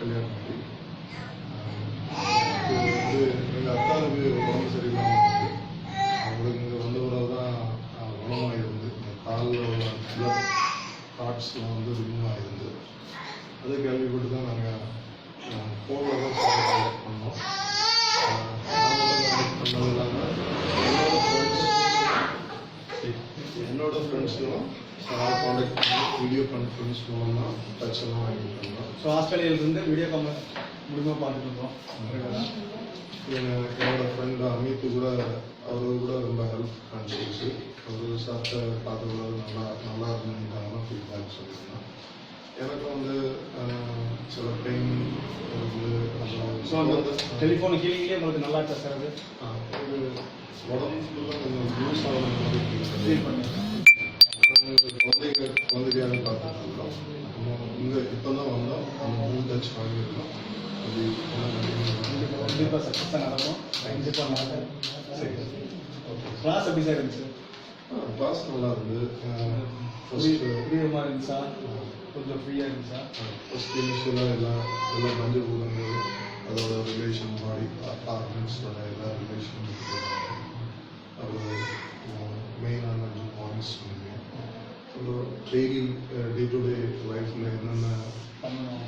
கல்யாணம் வந்து எங்கள் அக்காவுக்கு உடம்பு சரியில்லாமல் அவங்களுக்கு இங்கே வந்த பிறகு தான் குணமாக இருந்து காலில் உள்ள பிளட் கார்ட்ஸ்லாம் வந்து ரிமூவ் ஆகிருந்து அதை கேள்விப்பட்டு தான் நாங்கள் ஃபோனில் தான் கான்டாக்ட் பண்ணோம். பண்ணது இல்லாமல் என்னோட ஃப்ரெண்ட்ஸும் கான்டாக்ட் பண்ணி வீடியோ கான்ஃபரன்ஸ் மூலமாக டச் எல்லாம் வாங்கிட்டு இருந்தோம். ஸோ ஆஸ்திரேலியாவிலேருந்து வீடியோ கால் மூலியமாக பார்த்துட்டு இருந்தோம். என்னோட ஃப்ரெண்ட் அமித்து கூட அவரு கூட ரொம்ப ஹெல்ப் கான்சியஸ். அவர் சாப்பிட்ட பார்த்து கூட நல்லா இருந்துட்டாங்கன்னா ஃபீட்பேக் சொல்லியிருந்தோம். எனக்கு வந்து சில பெயின் இருக்குது. ஸோ அந்த டெலிஃபோன் ஹீலிங்லேயே உங்களுக்கு நல்லா இருக்கா சார்? அது உடம்புக்குள்ள கொஞ்சம் யூஸ் ஆகிற மாதிரி ஃபீல் பண்ணியிருக்கேன். குழந்தைக்காக பார்த்துட்டு இருக்கோம். இங்கே இப்போ தான் வந்தோம். அந்த 3 டச் வாங்கியிருக்கோம். அது கண்டிப்பாக சக்ஸஸாக நடக்கும். கண்டிப்பாக நடக்கும். சரி, ஓகே. கிளாஸ் எப்படி சார் இருந்துச்சு? கிளாஸ் நல்லா இருந்து புரியுற மாதிரி இருந்துச்சா? கொஞ்சம் ஃப்ரீயாக இருந்துச்சா? ஃபஸ்ட் இனிஷியலாக எல்லாம் மஞ்சள் ஊடகங்கள் அதோட ரிலேஷன் பாடி ஆர்கன்ஸோட எல்லா ரிலேஷன் அது மெயினான பாயிண்ட்ஸ் பண்ணுங்க. அப்புறம் டெய்லி டே டு டே லைஃப்பில் என்னென்ன பண்ணணும்.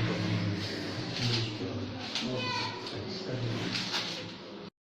பண்ணணும்.